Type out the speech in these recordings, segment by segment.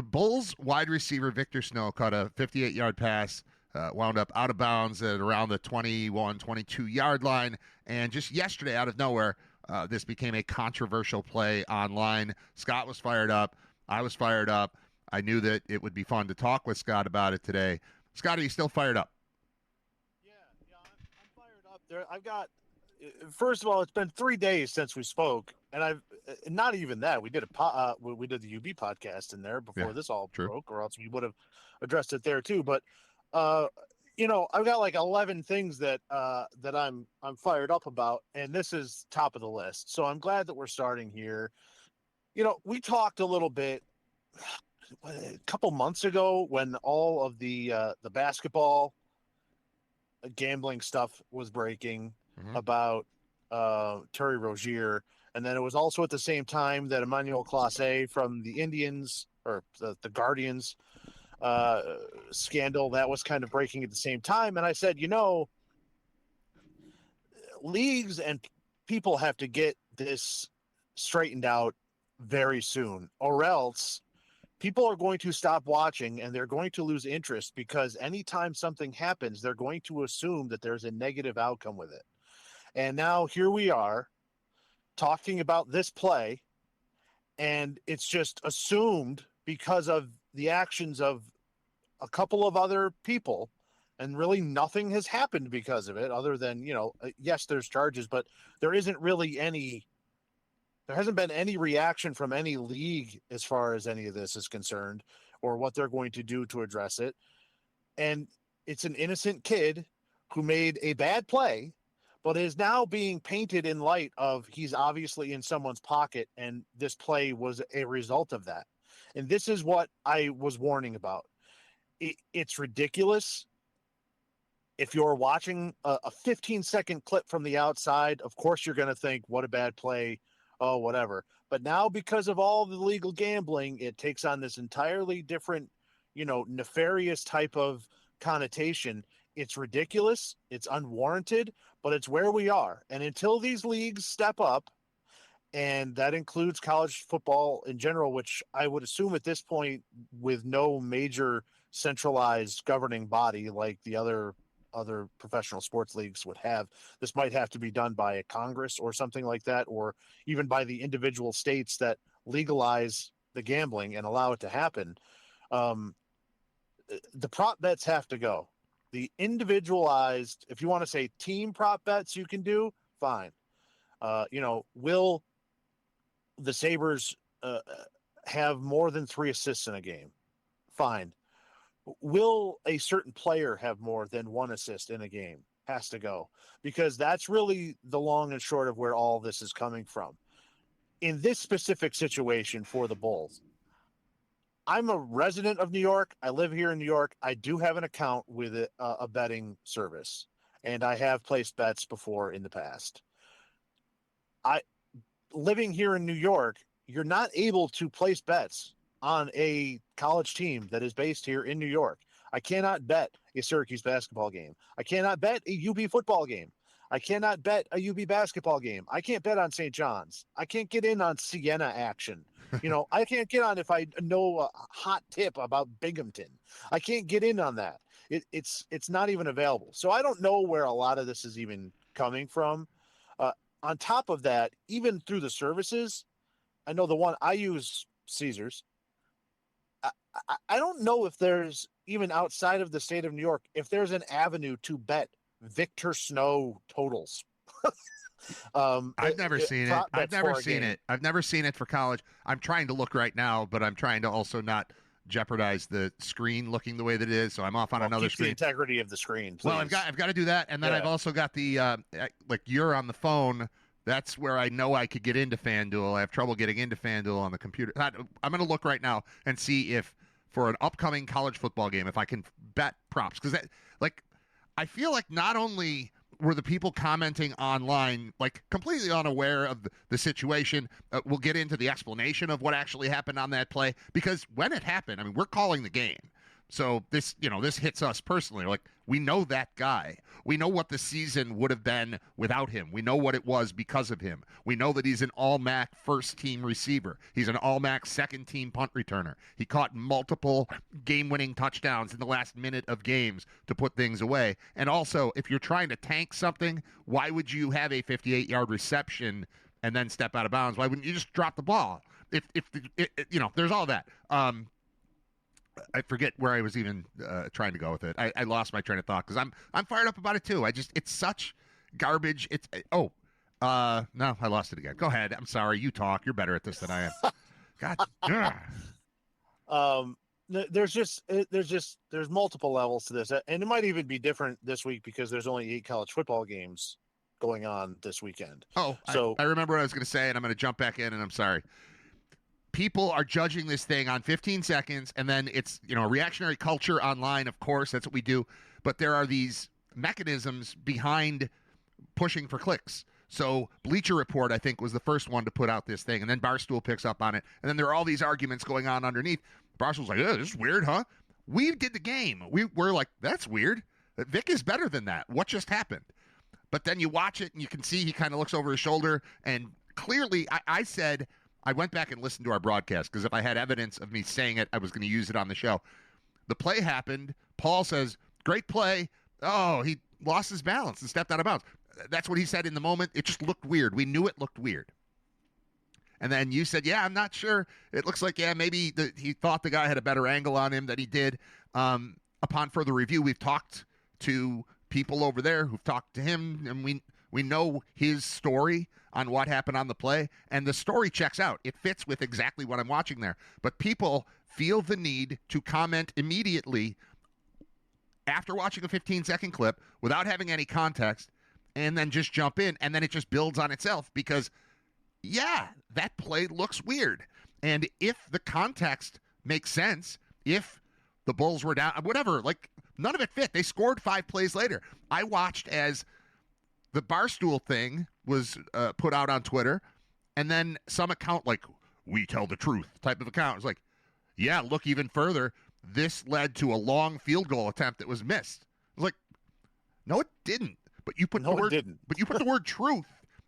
Bulls wide receiver Victor Snow caught a 58-yard pass, wound up out of bounds at around the 21, 22-yard line. And just yesterday, out of nowhere, this became a controversial play online. Scott was fired up. I was fired up. I knew that it would be fun to talk with Scott about it today. Scott, are you still fired up? I'm fired up. I've got. First of all, it's been 3 days since we spoke, and I've not even that. We did we did the UB podcast in there before this all true. broke, or else we would have addressed it there too. But I've got like 11 things that I'm fired up about, and this is top of the list. So I'm glad that we're starting here. We talked a little bit a couple months ago when all of the basketball gambling stuff was breaking about Terry Rozier, and then it was also at the same time that Emmanuel Clase from the Indians or the Guardians scandal that was kind of breaking at the same time. And I said, leagues and people have to get this straightened out very soon, or else people are going to stop watching and they're going to lose interest, because anytime something happens, they're going to assume that there's a negative outcome with it. And now here we are talking about this play, and it's just assumed because of the actions of a couple of other people, and really nothing has happened because of it other than, yes, there's charges, but there hasn't been any reaction from any league as far as any of this is concerned, or what they're going to do to address it. And it's an innocent kid who made a bad play, but is now being painted in light of he's obviously in someone's pocket, and this play was a result of that. And this is what I was warning about. It's ridiculous. If you're watching a 15-second clip from the outside, of course you're going to think, what a bad play, oh, whatever. But now, because of all the legal gambling, it takes on this entirely different, nefarious type of connotation. It's ridiculous. It's unwarranted, but it's where we are. And until these leagues step up, and that includes college football in general, which I would assume at this point, with no major centralized governing body like the other professional sports leagues would have, this might have to be done by a Congress or something like that, or even by the individual states that legalize the gambling and allow it to happen. The prop bets have to go. The individualized, if you want to say team prop bets, you can do fine. Will the Sabres have more than 3 assists in a game? Fine. Will a certain player have more than 1 assist in a game? Has to go, because that's really the long and short of where all this is coming from. In this specific situation for the Bulls, I'm a resident of New York. I live here in New York. I do have an account with a betting service, and I have placed bets before in the past. Living here in New York, you're not able to place bets on a college team that is based here in New York. I cannot bet a Syracuse basketball game. I cannot bet a UB football game. I cannot bet a UB basketball game. I can't bet on St. John's. I can't get in on Siena action. I can't get on if I know a hot tip about Binghamton. I can't get in on that. It's not even available. So I don't know where a lot of this is even coming from. On top of that, even through the services, I know the one I use, Caesars. I don't know if there's, even outside of the state of New York, if there's an avenue to bet Victor Snow totals. I've never seen it. I've never seen it for college. I'm trying to look right now, but I'm trying to also not jeopardize the screen looking the way that it is. So I'm off on another screen. The integrity of the screen, please. Well, I've got to do that, and then I've also got the like you're on the phone. That's where I know I could get into FanDuel. I have trouble getting into FanDuel on the computer. I'm going to look right now and see if for an upcoming college football game, if I can bet props, because I feel like not only were the people commenting online like completely unaware of the situation. We'll get into the explanation of what actually happened on that play, because when it happened, I mean, we're calling the game. So this, this hits us personally. Like, we know that guy. We know what the season would have been without him. We know what it was because of him. We know that he's an all-MAC first-team receiver. He's an all-MAC second-team punt returner. He caught multiple game-winning touchdowns in the last minute of games to put things away. And also, if you're trying to tank something, why would you have a 58-yard reception and then step out of bounds? Why wouldn't you just drop the ball? There's all that. I forget where I was even trying to go with it. I lost my train of thought because I'm fired up about it too. It's such garbage. No, I lost it again. Go ahead. I'm sorry. You talk. You're better at this than I am. God. There's multiple levels to this, and it might even be different this week because there's only 8 college football games going on this weekend. Oh, so I remember what I was going to say, and I'm going to jump back in, and I'm sorry. People are judging this thing on 15 seconds, and then it's, reactionary culture online, of course, that's what we do. But there are these mechanisms behind pushing for clicks. So Bleacher Report, I think, was the first one to put out this thing, and then Barstool picks up on it. And then there are all these arguments going on underneath. Barstool's like, this is weird, huh? We did the game. We're like, that's weird. Vic is better than that. What just happened? But then you watch it, and you can see he kind of looks over his shoulder, and clearly I said – I went back and listened to our broadcast because if I had evidence of me saying it, I was going to use it on the show. The play happened. Paul says, great play. Oh, he lost his balance and stepped out of bounds. That's what he said in the moment. It just looked weird. We knew it looked weird. And then you said, yeah, I'm not sure. It looks like, maybe he thought the guy had a better angle on him than he did. Upon further review, we've talked to people over there who've talked to him, and we know his story on what happened on the play, and the story checks out. It fits with exactly what I'm watching there. But people feel the need to comment immediately after watching a 15-second clip without having any context and then just jump in, and then it just builds on itself because, that play looks weird. And if the context makes sense, if the Bulls were down, whatever, none of it fit. They scored 5 plays later. I watched as the Barstool thing was put out on Twitter, and then some account like We Tell the Truth type of account was like, look even further. This led to a long field goal attempt that was missed. I was like, no, it didn't. But you put the word truth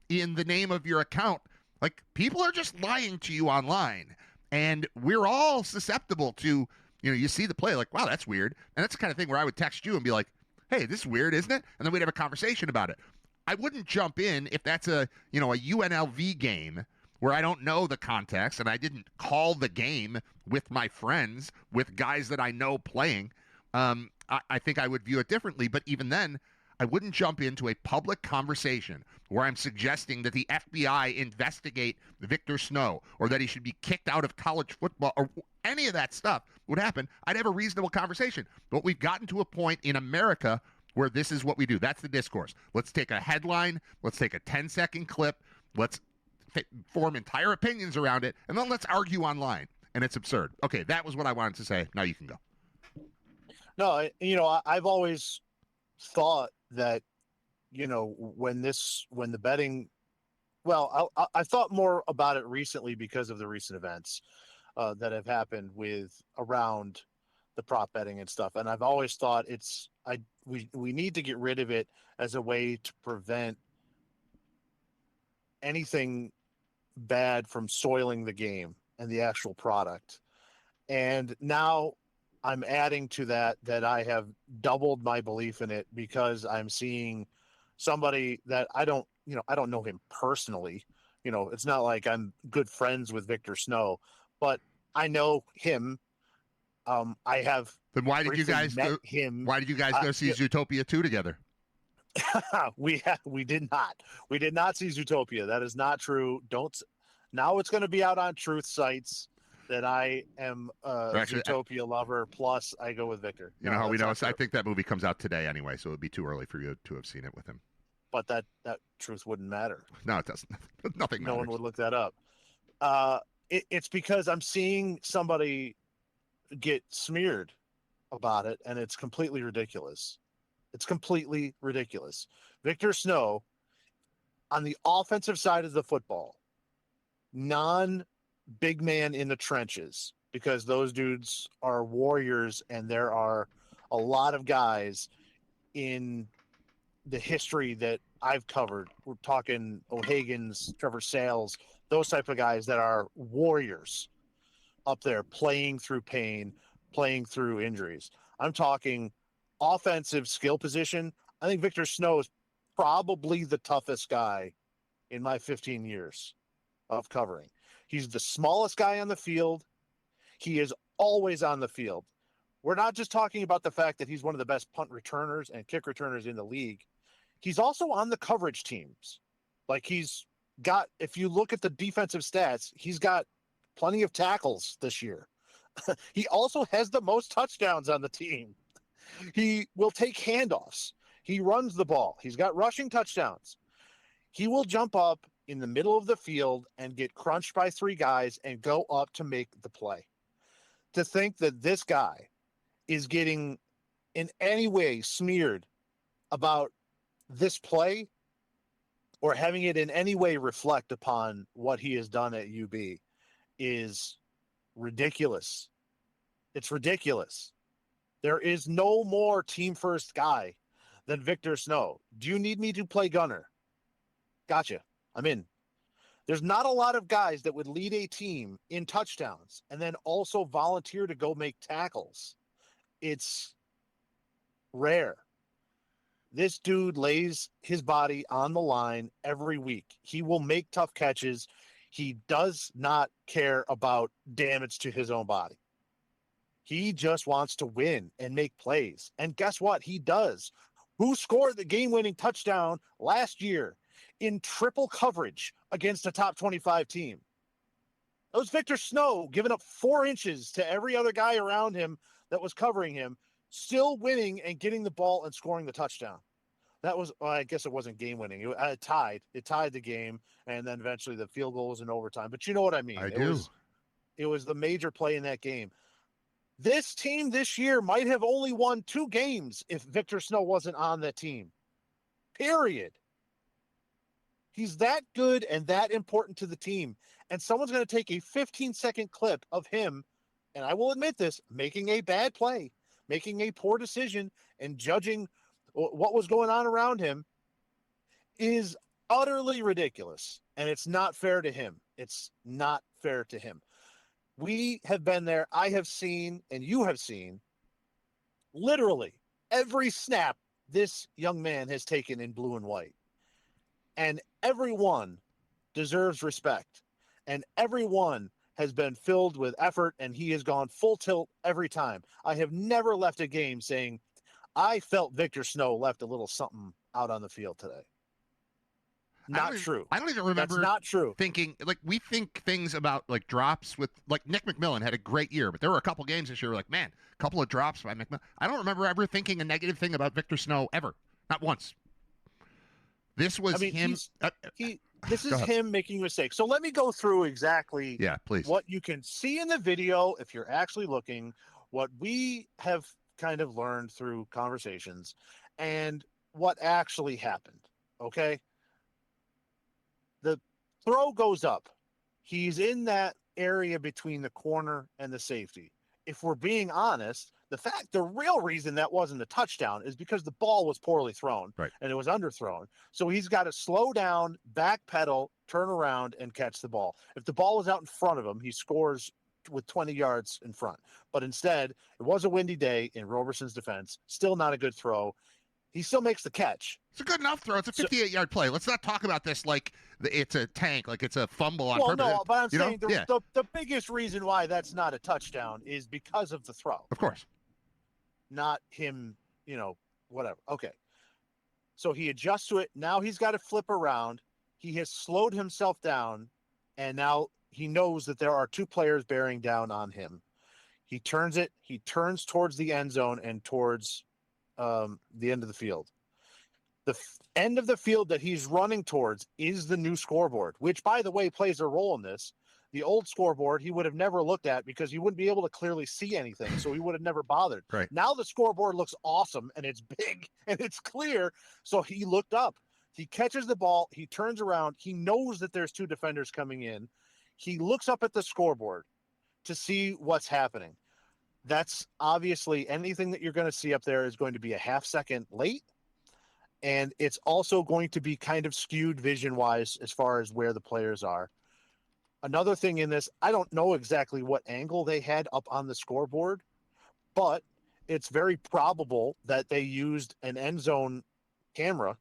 in the name of your account. Like, people are just lying to you online, and we're all susceptible to, you see the play like, wow, that's weird. And that's the kind of thing where I would text you and be like, hey, this is weird, isn't it? And then we'd have a conversation about it. I wouldn't jump in if that's a UNLV game where I don't know the context and I didn't call the game with my friends, with guys that I know playing. I think I would view it differently. But even then, I wouldn't jump into a public conversation where I'm suggesting that the FBI investigate Victor Snow or that he should be kicked out of college football or any of that stuff would happen. I'd have a reasonable conversation. But we've gotten to a point in America where this is what we do. That's the discourse. Let's take a headline. Let's take a 10-second clip. Let's form entire opinions around it, and then let's argue online. And it's absurd. Okay, that was what I wanted to say. Now you can go. No, I've always thought that, when the betting, I thought more about it recently because of the recent events that have happened around the prop betting and stuff. And I've always thought we need to get rid of it as a way to prevent anything bad from soiling the game and the actual product. And now I'm adding to that I have doubled my belief in it because I'm seeing somebody that I don't know him personally. It's not like I'm good friends with Victor Snow, but I know him. I have. Then why did you guys met him? Why did you guys go see Zootopia 2 together? We did not. We did not see Zootopia. That is not true. Now it's going to be out on truth sites that I am a Zootopia lover. Plus, I go with Victor. You know how we know? I think that movie comes out today anyway, so it would be too early for you to have seen it with him. But that truth wouldn't matter. No, it doesn't. Nothing matters. No one would look that up. It's because I'm seeing somebody get smeared about it, and it's completely ridiculous. It's completely ridiculous. Victor Snow, on the offensive side of the football, non-big man in the trenches, because those dudes are warriors, and there are a lot of guys in the history that I've covered. We're talking O'Hagan's, Trevor Sales, those type of guys that are warriors up there playing through pain, playing through injuries. I'm talking offensive skill position. I think Victor Snow is probably the toughest guy in my 15 years of covering. He's the smallest guy on the field. He is always on the field. We're not just talking about the fact that he's one of the best punt returners and kick returners in the league. He's also on the coverage teams. Like, he's got, if you look at the defensive stats, he's got plenty of tackles this year. He also has the most touchdowns on the team. He will take handoffs. He runs the ball. He's got rushing touchdowns. He will jump up in the middle of the field and get crunched by 3 guys and go up to make the play. To think that this guy is getting in any way smeared about this play or having it in any way reflect upon what he has done at UB is ridiculous. It's ridiculous. There is no more team first guy than Victor Snow. Do you need me to play gunner? Gotcha. I'm in. There's not a lot of guys that would lead a team in touchdowns and then also volunteer to go make tackles. It's rare. This dude lays his body on the line every week. He will make tough catches. He does not care about damage to his own body. He just wants to win and make plays. And guess what? He does. Who scored the game-winning touchdown last year in triple coverage against a top 25 team? That was Victor Snow, giving up 4 inches to every other guy around him that was covering him, still winning and getting the ball and scoring the touchdown. That was, well, I guess it wasn't game winning. It tied. It tied the game, and then eventually the field goal was in overtime. But you know what I mean. It was the major play in that game. This team this year might have only won 2 games if Victor Snow wasn't on that team. Period. He's that good and that important to the team. And someone's going to take a 15-second clip of him, and I will admit this, making a bad play, making a poor decision, and judging what was going on around him is utterly ridiculous. And it's not fair to him. It's not fair to him. We have been there. I have seen, and you have seen, literally every snap this young man has taken in blue and white. And everyone deserves respect. And everyone has been filled with effort, and he has gone full tilt every time. I have never left a game saying, I felt Victor Snow left a little something out on the field today. Not true. I don't even remember. That's not true. Thinking, like, we think things about, like, drops with, like, Nick McMillan had a great year, but there were a couple games this year where, like, man, a couple of drops by McMillan. I don't remember ever thinking a negative thing about Victor Snow ever. Not once. This was him. This is him making mistakes. So let me go through exactly please. What you can see in the video if you're actually looking, what we have kind of learned through conversations, and what actually happened. Okay? The throw goes up. He's in that area between the corner and the safety. If we're being honest, the real reason that wasn't a touchdown is because the ball was poorly thrown, right, and it was underthrown. So he's got to slow down, backpedal, turn around, and catch the ball. If the ball was out in front of him, he scores with 20 yards in front. But instead, it was a windy day in Roberson's defense. Still not a good throw. He still makes the catch. It's a good enough throw. It's a 58-yard play. Let's not talk about this like it's a tank, like it's a fumble on purpose. No, but I'm saying the biggest reason why that's not a touchdown is because of the throw. Of course. Not him, whatever. Okay. So he adjusts to it. Now he's got to flip around. He has slowed himself down, and now he knows that there are 2 players bearing down on him. He turns it. He turns towards the end zone and towards the end of the field. The end of the field that he's running towards is the new scoreboard, which, by the way, plays a role in this. The old scoreboard he would have never looked at because he wouldn't be able to clearly see anything, so he would have never bothered. Right. Now the scoreboard looks awesome, and it's big, and it's clear, so he looked up. He catches the ball. He turns around. He knows that there's 2 defenders coming in. He looks up at the scoreboard. to see what's happening. That's obviously anything that you're going to see up there is going to be a half second late. And it's also going to be kind of skewed vision wise as far as where the players are. Another thing in this, I don't know exactly what angle they had up on the scoreboard, but it's very probable that they used an end zone camera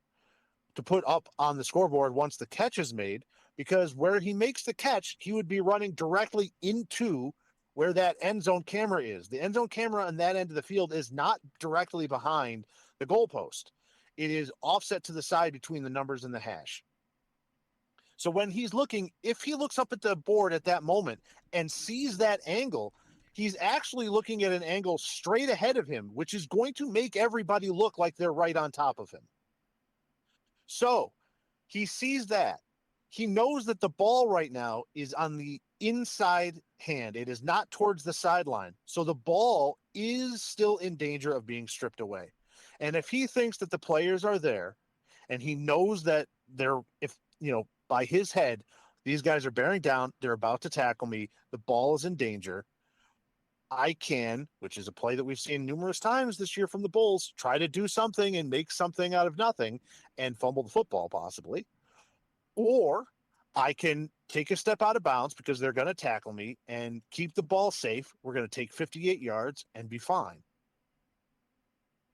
to put up on the scoreboard once the catch is made, because where he makes the catch, he would be running directly into where that end zone camera is. The end zone camera on that end of the field is not directly behind the goalpost. It is offset to the side between the numbers and the hash. So when he's looking, if he looks up at the board at that moment and sees that angle, he's actually looking at an angle straight ahead of him, which is going to make everybody look like they're right on top of him. So he sees that. He knows that the ball right now is on the inside hand. It is not towards the sideline. So the ball is still in danger of being stripped away. And if he thinks that the players are there and he knows that they're, if, by his head, these guys are bearing down, they're about to tackle me, the ball is in danger, I can, which is a play that we've seen numerous times this year from the Bulls, try to do something and make something out of nothing and fumble the football possibly. Or I can take a step out of bounds because they're going to tackle me and keep the ball safe. We're going to take 58 yards and be fine.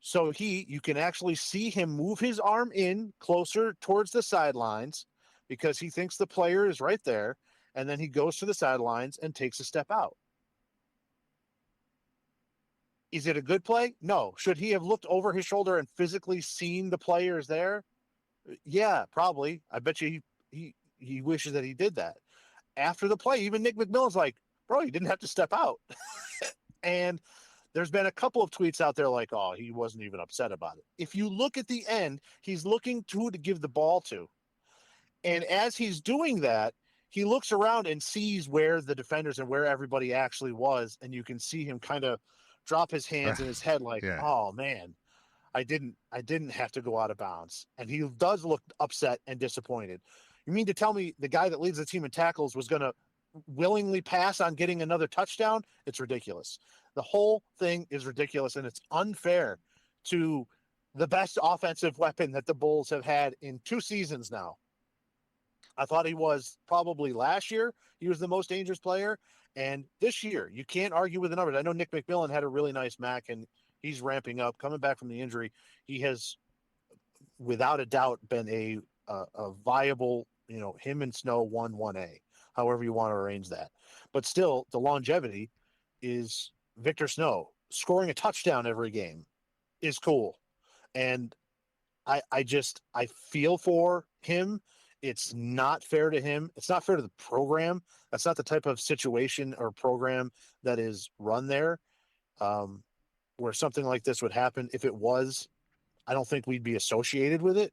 So you can actually see him move his arm in closer towards the sidelines because he thinks the player is right there. And then he goes to the sidelines and takes a step out. Is it a good play? No. Should he have looked over his shoulder and physically seen the players there? Yeah, probably. I bet you he wishes that he did that. After the play, even Nick McMillan's like, bro, you didn't have to step out. And there's been a couple of tweets out there like, oh, he wasn't even upset about it. If you look at the end, he's looking to give the ball to. And as he's doing that, he looks around and sees where the defenders and where everybody actually was. And you can see him kind of drop his hands in his head like, oh, man, I didn't have to go out of bounds. And he does look upset and disappointed. You mean to tell me the guy that leads the team in tackles was going to willingly pass on getting another touchdown? It's ridiculous. The whole thing is ridiculous, and it's unfair to the best offensive weapon that the Bulls have had in 2 seasons now. I thought he was probably last year. He was the most dangerous player. And this year, you can't argue with the numbers. I know Nick McMillan had a really nice MAC, and he's ramping up. Coming back from the injury, he has, without a doubt, been a viable, him and Snow 1-1A, however you want to arrange that. But still, the longevity is Victor Snow. Scoring a touchdown every game is cool. And I feel for him. It's not fair to him. It's not fair to the program. That's not the type of situation or program that is run there, where something like this would happen. If it was, I don't think we'd be associated with it.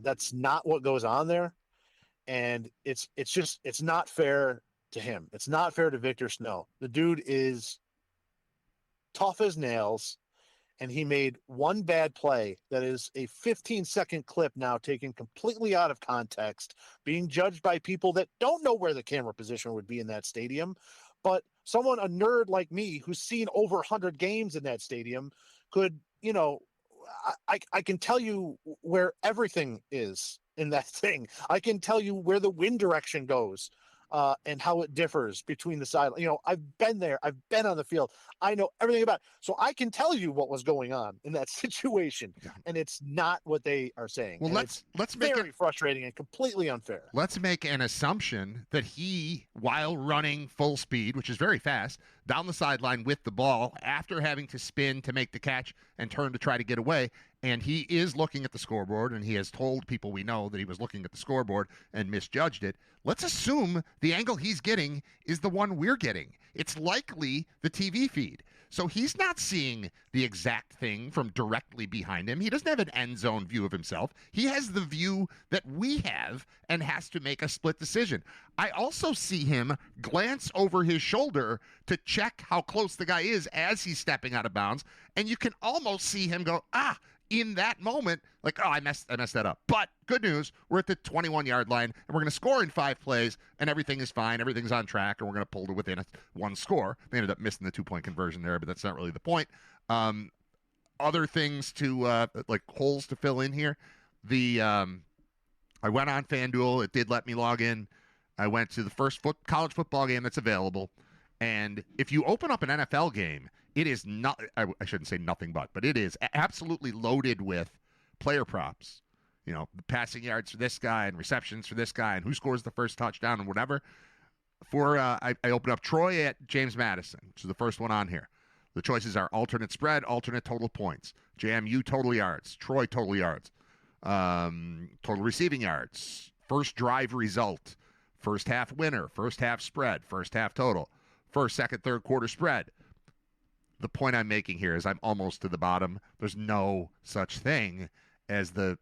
That's not what goes on there. And it's not fair to him. It's not fair to Victor Snow. The dude is tough as nails, and he made one bad play that is a 15-second clip now taken completely out of context, being judged by people that don't know where the camera position would be in that stadium. But someone, a nerd like me, who's seen over 100 games in that stadium, could, I can tell you where everything is in that thing. I can tell you where the wind direction goes. And how it differs between the side. I've been there. I've been on the field. I know everything about it. So I can tell you what was going on in that situation. Yeah. And it's not what they are saying. Well, and let's make very frustrating and completely unfair. Let's make an assumption that he, while running full speed, which is very fast, down the sideline with the ball, after having to spin to make the catch and turn to try to get away, and he is looking at the scoreboard, and he has told people we know that he was looking at the scoreboard and misjudged it. Let's assume the angle he's getting is the one we're getting. It's likely the TV feed. So he's not seeing the exact thing from directly behind him. He doesn't have an end zone view of himself. He has the view that we have and has to make a split decision. I also see him glance over his shoulder to check how close the guy is as he's stepping out of bounds. And you can almost see him go, in that moment, like, oh, I messed that up. But good news, we're at the 21-yard line, and we're going to score in 5 plays, and everything is fine. Everything's on track, and we're going to pull to within one score. They ended up missing the 2-point conversion there, but that's not really the point. Other things to, like holes to fill in here. I went on FanDuel. It did let me log in. I went to the first college football game that's available. And if you open up an NFL game, it is not, I shouldn't say nothing but it is absolutely loaded with player props. You know, the passing yards for this guy and receptions for this guy and who scores the first touchdown and whatever. I opened up Troy at James Madison, which is the first one on here. The choices are alternate spread, alternate total points, JMU total yards, Troy total yards, total receiving yards, first drive result, first half winner, first half spread, first half total, first, second, third quarter spread. The point I'm making here is I'm almost to the bottom. There's no such thing as the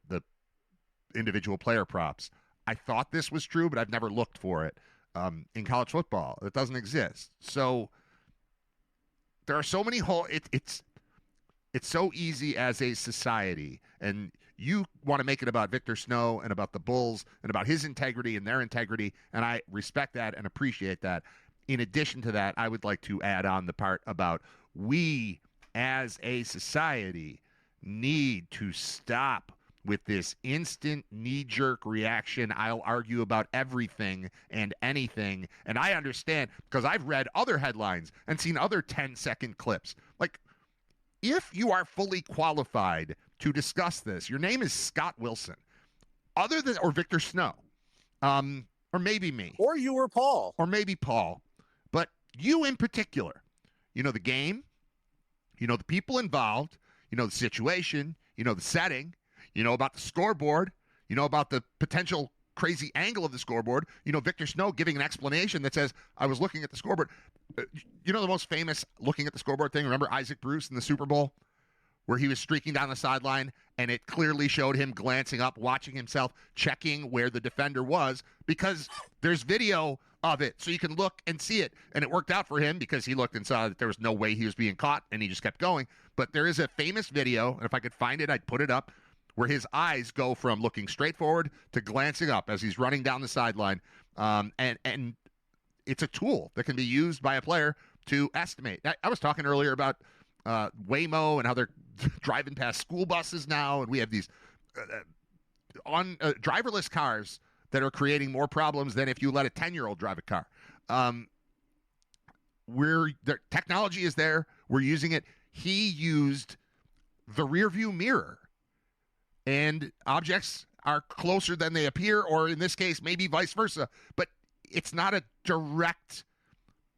individual player props. I thought this was true, but I've never looked for it in college football. It doesn't exist. So there are so many holes. It's so easy as a society, and you want to make it about Victor Snow and about the Bulls and about his integrity and their integrity, and I respect that and appreciate that. In addition to that, I would like to add on the part about we as a society need to stop with this instant knee-jerk reaction. I'll argue about everything and anything. And I understand because I've read other headlines and seen other 10-second clips. Like, if you are fully qualified to discuss this, your name is Scott Wilson, or Victor Snow, or maybe me. Or you or Paul. Or maybe Paul. But you in particular, you know the game, you know the people involved, you know the situation, you know the setting, you know about the scoreboard, you know about the potential crazy angle of the scoreboard, you know Victor Snow giving an explanation that says, I was looking at the scoreboard. You know the most famous looking at the scoreboard thing? Remember Isaac Bruce in the Super Bowl? Where he was streaking down the sideline, and it clearly showed him glancing up, watching himself, checking where the defender was, because there's video of it, so you can look and see it. And it worked out for him because he looked and saw that there was no way he was being caught, and he just kept going. But there is a famous video, and if I could find it, I'd put it up, where his eyes go from looking straight forward to glancing up as he's running down the sideline. And it's a tool that can be used by a player to estimate. I was talking earlier about Waymo and how they're driving past school buses now, and we have these driverless cars that are creating more problems than if you let a 10-year-old drive a car. The technology is there. We're using it. He used the rearview mirror, and objects are closer than they appear, or in this case, maybe vice versa. But it's not a direct,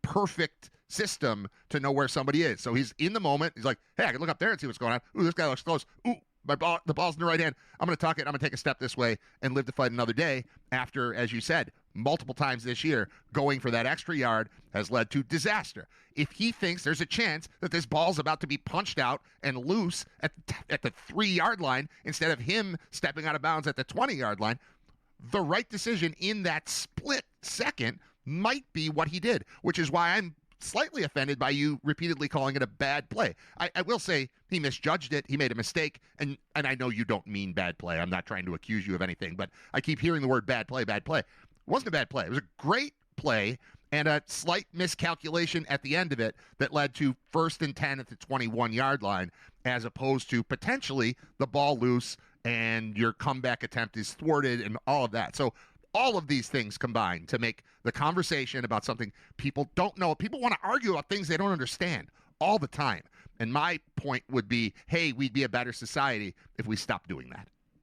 perfect system to know where somebody is. So he's in the moment. He's like, hey, I can look up there and see what's going on. Ooh, this guy looks close. Ooh, the ball's in the right hand. I'm going to tuck it. I'm going to take a step this way and live to fight another day. After, as you said, multiple times this year, going for that extra yard has led to disaster. If he thinks there's a chance that this ball's about to be punched out and loose at the 3-yard line instead of him stepping out of bounds at the 20-yard line, the right decision in that split second might be what he did, which is why I'm slightly offended by you repeatedly calling it a bad play. I will say he misjudged it. He made a mistake, and I know you don't mean bad play. I'm not trying to accuse you of anything, but I keep hearing the word bad play, bad play. It wasn't a bad play. It was a great play and a slight miscalculation at the end of it that led to 1st and 10 at the 21-yard line, as opposed to potentially the ball loose and your comeback attempt is thwarted and all of that. So all of these things combine to make the conversation about something people don't know. People want to argue about things they don't understand all the time. And my point would be, hey, we'd be a better society if we stopped doing that.